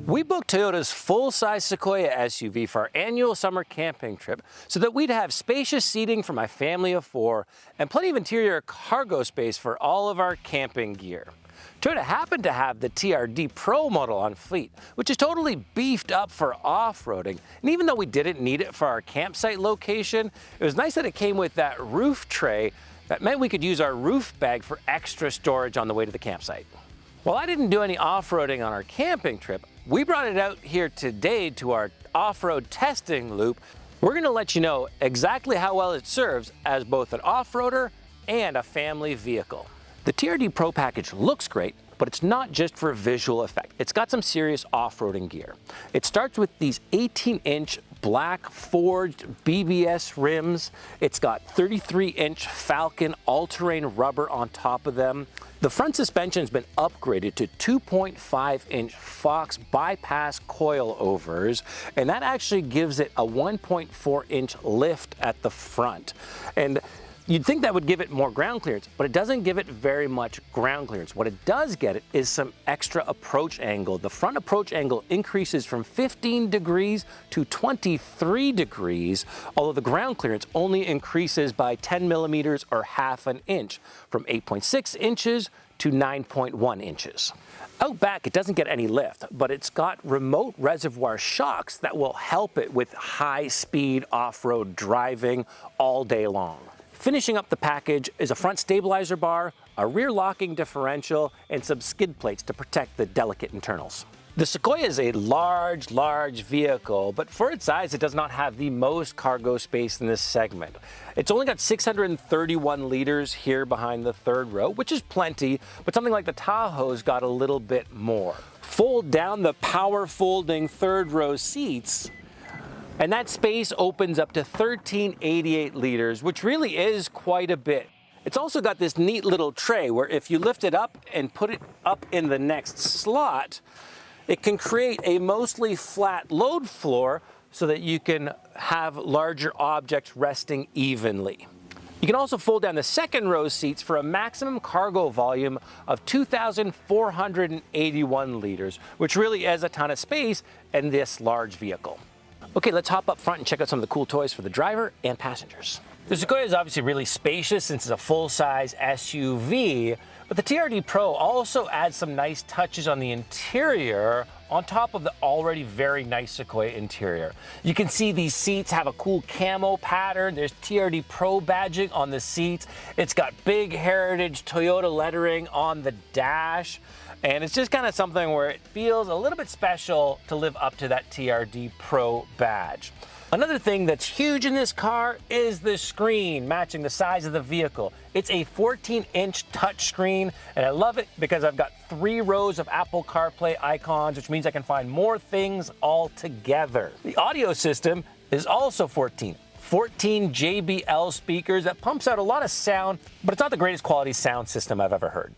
We booked Toyota's full-size Sequoia SUV for our annual summer camping trip so that we'd have spacious seating for my family of 4 and plenty of interior cargo space for all of our camping gear. Toyota happened to have the TRD Pro model on fleet, which is totally beefed up for off-roading. And even though we didn't need it for our campsite location, it was nice that it came with that roof tray that meant we could use our roof bag for extra storage on the way to the campsite. While I didn't do any off-roading on our camping trip, we brought it out here today to our off-road testing loop. We're going to let you know exactly how well it serves as both an off-roader and a family vehicle. The TRD Pro package looks great, but it's not just for visual effect. It's got some serious off-roading gear. It starts with these 18-inch black forged BBS rims. It's got 33-inch Falcon all-terrain rubber on top of them. The front suspension's been upgraded to 2.5-inch Fox bypass coilovers, and that actually gives it a 1.4-inch lift at the front. And you'd think that would give it more ground clearance, but it doesn't give it very much ground clearance. What it does get it is some extra approach angle. The front approach angle increases from 15 degrees to 23 degrees, although the ground clearance only increases by 10 millimeters or half an inch, from 8.6 inches to 9.1 inches. Out back, it doesn't get any lift, but it's got remote reservoir shocks that will help it with high-speed off-road driving all day long. Finishing up the package is a front stabilizer bar, a rear locking differential, and some skid plates to protect the delicate internals. The Sequoia is a large vehicle, but for its size, it does not have the most cargo space in this segment. It's only got 631 liters here behind the third row, which is plenty, but something like the Tahoe's got a little bit more. Fold down the power folding third row seats, and that space opens up to 1388 liters, which really is quite a bit. It's also got this neat little tray where if you lift it up and put it up in the next slot, it can create a mostly flat load floor so that you can have larger objects resting evenly. You can also fold down the second row seats for a maximum cargo volume of 2,481 liters, which really is a ton of space in this large vehicle. Okay, let's hop up front and check out some of the cool toys for the driver and passengers. The Sequoia is obviously really spacious since it's a full-size SUV, but the TRD Pro also adds some nice touches on the interior on top of the already very nice Sequoia interior. You can see these seats have a cool camo pattern. There's TRD Pro badging on the seats. It's got big heritage Toyota lettering on the dash. And it's just kind of something where it feels a little bit special to live up to that TRD Pro badge. Another thing that's huge in this car is the screen, matching the size of the vehicle. It's a 14-inch touchscreen, and I love it because I've got 3 rows of Apple CarPlay icons, which means I can find more things all together. The audio system is also 14 JBL speakers that pumps out a lot of sound, but it's not the greatest quality sound system I've ever heard.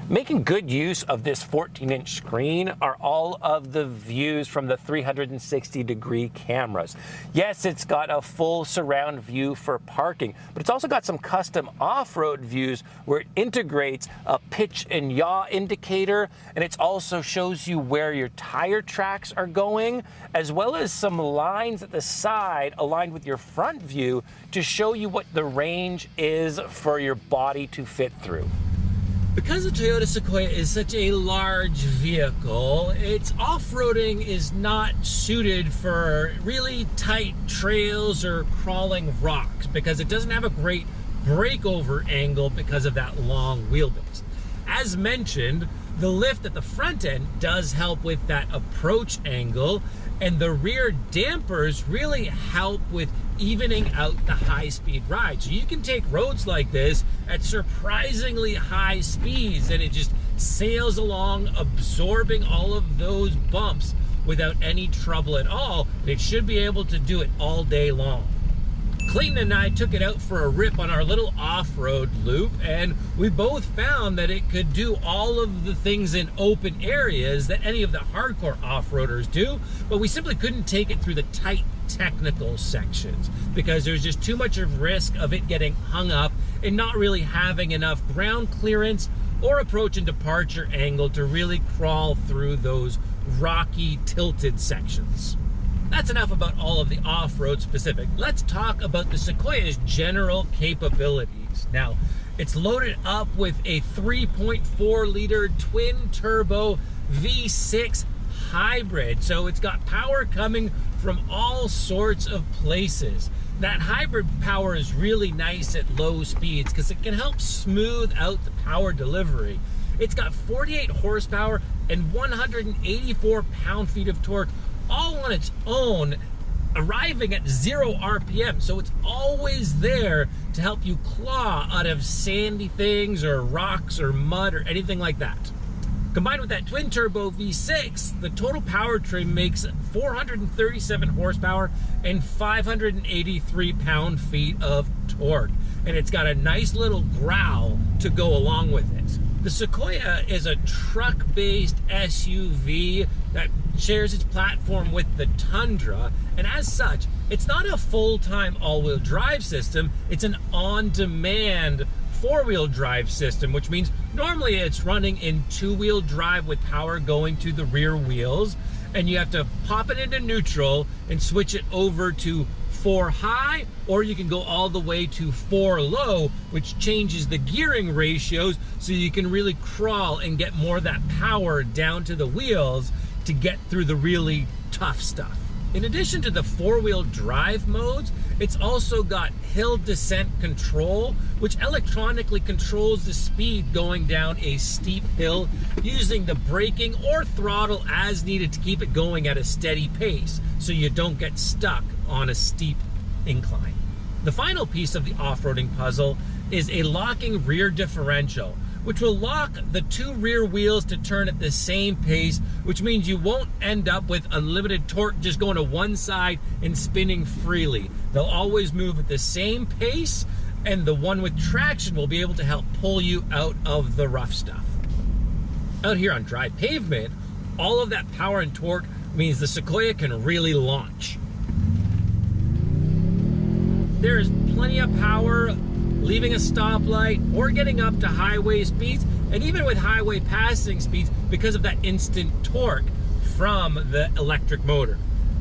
Making good use of this 14-inch screen are all of the views from the 360-degree cameras. Yes, it's got a full surround view for parking, but it's also got some custom off-road views where it integrates a pitch and yaw indicator, and it also shows you where your tire tracks are going, as well as some lines at the side aligned with your front view to show you what the range is for your body to fit through. Because the Toyota Sequoia is such a large vehicle, its off-roading is not suited for really tight trails or crawling rocks because it doesn't have a great breakover angle because of that long wheelbase. As mentioned, the lift at the front end does help with that approach angle, and the rear dampers really help with evening out the high-speed ride. So you can take roads like this at surprisingly high speeds and it just sails along, absorbing all of those bumps without any trouble at all. It should be able to do it all day long. Clayton and I took it out for a rip on our little off-road loop, and we both found that it could do all of the things in open areas that any of the hardcore off-roaders do, but we simply couldn't take it through the tight technical sections because there's just too much of risk of it getting hung up and not really having enough ground clearance or approach and departure angle to really crawl through those rocky, tilted sections. That's enough about all of the off-road specific. Let's talk about the Sequoia's general capabilities. Now, it's loaded up with a 3.4-liter twin-turbo V6 hybrid. So it's got power coming from all sorts of places. That hybrid power is really nice at low speeds because it can help smooth out the power delivery. It's got 48 horsepower and 184 pound-feet of torque, all on its own, arriving at 0 RPM. So it's always there to help you claw out of sandy things or rocks or mud or anything like that. Combined with that twin-turbo V6, the total powertrain makes 437 horsepower and 583 pound-feet of torque. And it's got a nice little growl to go along with it. The Sequoia is a truck-based SUV that shares its platform with the Tundra, and as such, it's not a full-time all-wheel drive system, it's an on-demand four-wheel drive system, which means normally it's running in two-wheel drive with power going to the rear wheels, and you have to pop it into neutral and switch it over to 4 high, or you can go all the way to 4 low, which changes the gearing ratios so you can really crawl and get more of that power down to the wheels to get through the really tough stuff. In addition to the four-wheel drive modes, it's also got hill descent control, which electronically controls the speed going down a steep hill using the braking or throttle as needed to keep it going at a steady pace so you don't get stuck on a steep incline. The final piece of the off-roading puzzle is a locking rear differential, which will lock the 2 rear wheels to turn at the same pace, which means you won't end up with unlimited torque just going to one side and spinning freely. They'll always move at the same pace, and the one with traction will be able to help pull you out of the rough stuff. Out here on dry pavement, all of that power and torque means the Sequoia can really launch. There is plenty of power leaving a stoplight or getting up to highway speeds, and even with highway passing speeds because of that instant torque from the electric motor.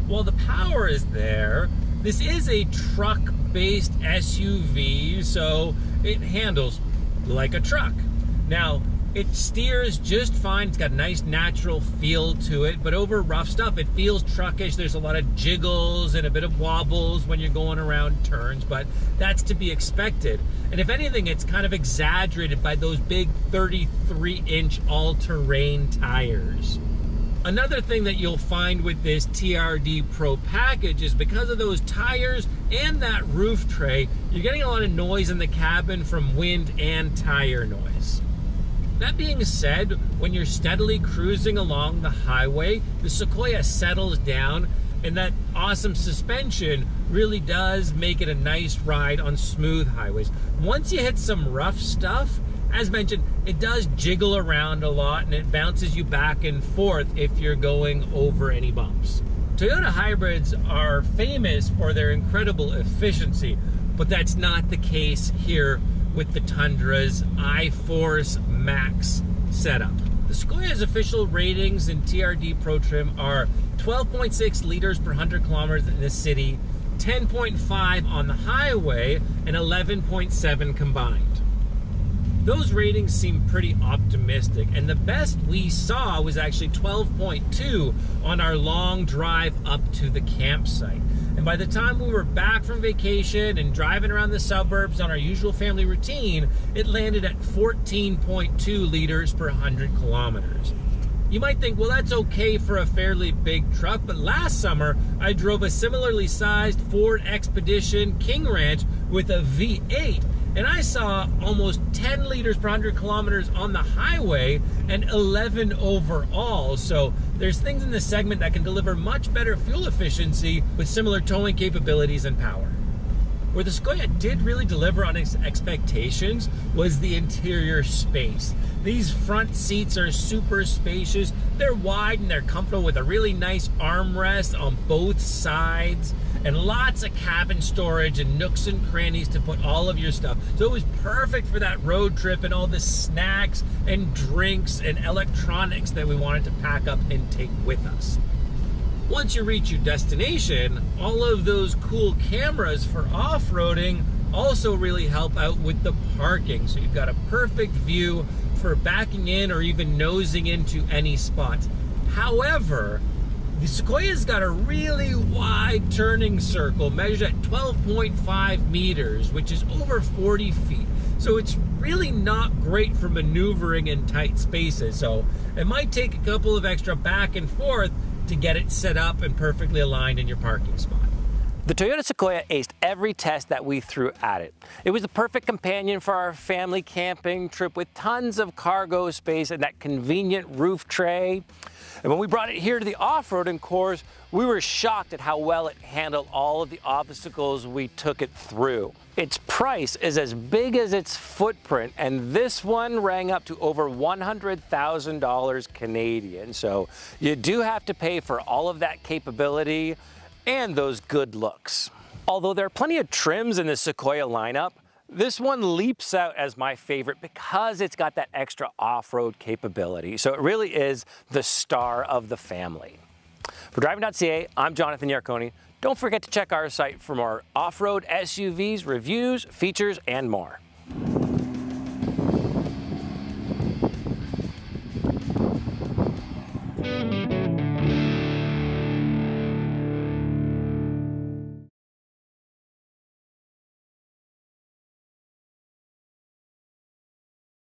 While the power is there, this is a truck-based SUV, so it handles like a truck. Now, it steers just fine. It's got a nice natural feel to it, but over rough stuff, it feels truckish. There's a lot of jiggles and a bit of wobbles when you're going around turns, but that's to be expected. And if anything, it's kind of exaggerated by those big 33-inch all-terrain tires. Another thing that you'll find with this TRD Pro package is because of those tires and that roof tray, you're getting a lot of noise in the cabin from wind and tire noise. That being said, when you're steadily cruising along the highway, the Sequoia settles down, and that awesome suspension really does make it a nice ride on smooth highways. Once you hit some rough stuff, as mentioned, it does jiggle around a lot and it bounces you back and forth if you're going over any bumps. Toyota hybrids are famous for their incredible efficiency, but that's not the case here with the Tundra's iForce Max setup. The Sequoia's official ratings in TRD Pro trim are 12.6 liters per 100 kilometers in the city, 10.5 on the highway, and 11.7 combined. Those ratings seem pretty optimistic, and the best we saw was actually 12.2 on our long drive up to the campsite. And by the time we were back from vacation and driving around the suburbs on our usual family routine, it landed at 14.2 liters per 100 kilometers. You might think, well, that's okay for a fairly big truck, but last summer I drove a similarly sized Ford Expedition King Ranch with a V8, and I saw almost 10 liters per 100 kilometers on the highway and 11 overall. So there's things in this segment that can deliver much better fuel efficiency with similar towing capabilities and power. Where the Sequoia did really deliver on its expectations was the interior space. These front seats are super spacious. They're wide and they're comfortable with a really nice armrest on both sides. and lots of cabin storage and nooks and crannies to put all of your stuff. So it was perfect for that road trip and all the snacks and drinks and electronics that we wanted to pack up and take with us. Once you reach your destination, all of those cool cameras for off-roading also really help out with the parking. So you've got a perfect view for backing in or even nosing into any spots. However, the Sequoia's got a really wide turning circle measured at 12.5 meters, which is over 40 feet. So it's really not great for maneuvering in tight spaces. So it might take a couple of extra back and forth to get it set up and perfectly aligned in your parking spot. The Toyota Sequoia aced every test that we threw at it. It was the perfect companion for our family camping trip with tons of cargo space and that convenient roof tray. And when we brought it here to the off-roading course, we were shocked at how well it handled all of the obstacles we took it through. Its price is as big as its footprint, and this one rang up to over $100,000 Canadian. So you do have to pay for all of that capability and those good looks. Although there are plenty of trims in the Sequoia lineup, this one leaps out as my favorite because it's got that extra off-road capability. So it really is the star of the family. For Driving.ca, I'm Jonathan Yarkony. Don't forget to check our site for more off-road SUVs, reviews, features, and more.